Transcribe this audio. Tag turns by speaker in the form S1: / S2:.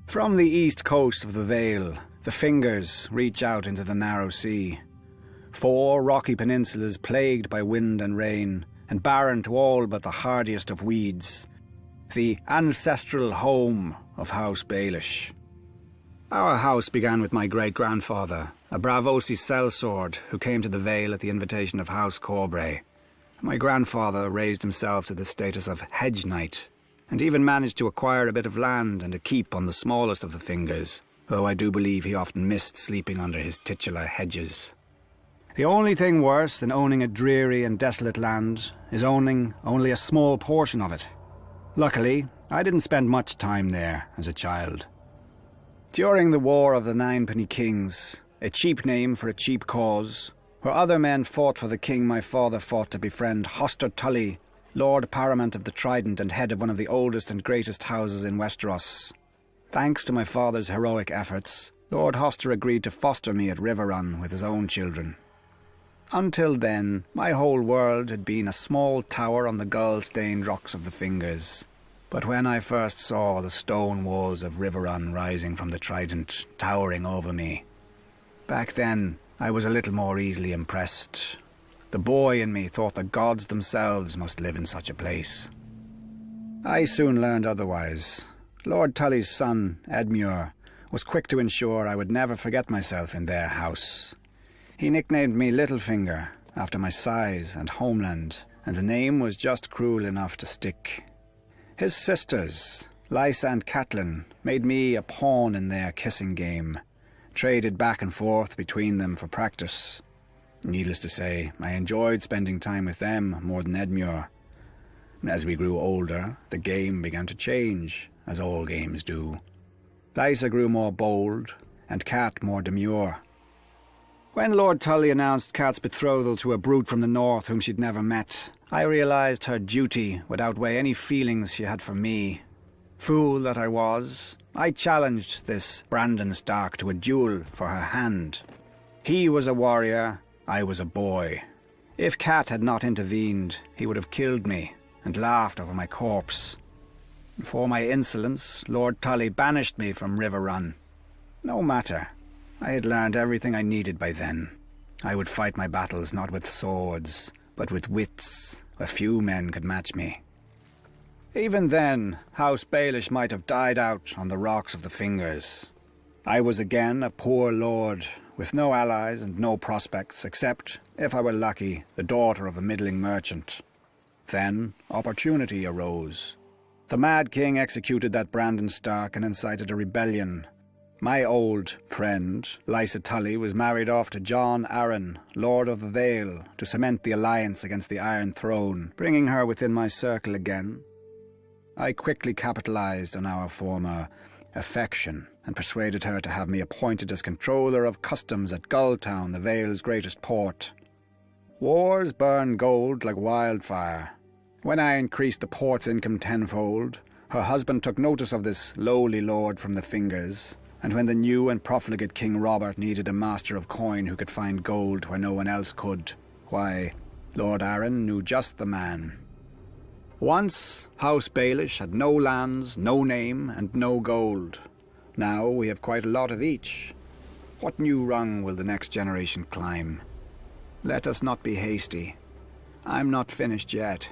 S1: From the east coast of the Vale, the fingers reach out into the narrow sea. 4 rocky peninsulas plagued by wind and rain, and barren to all but the hardiest of weeds. The ancestral home of House Baelish. Our house began with my great-grandfather, a Bravosi sellsword who came to the Vale at the invitation of House Corbray. My grandfather raised himself to the status of hedge knight, and even managed to acquire a bit of land and a keep on the smallest of the fingers, though I do believe he often missed sleeping under his titular hedges. The only thing worse than owning a dreary and desolate land is owning only a small portion of it. Luckily, I didn't spend much time there as a child. During the War of the Ninepenny Kings, a cheap name for a cheap cause, where other men fought for the king my father fought to befriend Hoster Tully, Lord Paramount of the Trident and head of one of the oldest and greatest houses in Westeros. Thanks to my father's heroic efforts, Lord Hoster agreed to foster me at Riverrun with his own children. Until then, my whole world had been a small tower on the gull-stained rocks of the Fingers. But when I first saw the stone walls of Riverrun rising from the Trident, towering over me, back then I was a little more easily impressed. The boy in me thought the gods themselves must live in such a place. I soon learned otherwise. Lord Tully's son, Edmure, was quick to ensure I would never forget myself in their house. He nicknamed me Littlefinger, after my size and homeland, and the name was just cruel enough to stick. His sisters, Lysa and Catelyn, made me a pawn in their kissing game, traded back and forth between them for practice. Needless to say, I enjoyed spending time with them more than Edmure. As we grew older, the game began to change, as all games do. Lysa grew more bold, and Cat more demure. When Lord Tully announced Cat's betrothal to a brute from the north whom she'd never met, I realised her duty would outweigh any feelings she had for me. Fool that I was, I challenged this Brandon Stark to a duel for her hand. He was a warrior, I was a boy. If Cat had not intervened, he would have killed me and laughed over my corpse. For my insolence, Lord Tully banished me from Riverrun. No matter. I had learned everything I needed by then. I would fight my battles not with swords, but with wits, where few men could match me. Even then, House Baelish might have died out on the rocks of the Fingers. I was again a poor lord, with no allies and no prospects, except, if I were lucky, the daughter of a middling merchant. Then opportunity arose. The Mad King executed that Brandon Stark and incited a rebellion. My old friend, Lysa Tully, was married off to John Arryn, Lord of the Vale, to cement the alliance against the Iron Throne, bringing her within my circle again. I quickly capitalized on our former affection and persuaded her to have me appointed as controller of customs at Gulltown, the Vale's greatest port. Wars burn gold like wildfire. When I increased the port's income tenfold, her husband took notice of this lowly lord from the Fingers, and when the new and profligate King Robert needed a master of coin who could find gold where no one else could, why, Lord Arryn knew just the man. Once, House Baelish had no lands, no name, and no gold. Now we have quite a lot of each. What new rung will the next generation climb? Let us not be hasty. I'm not finished yet.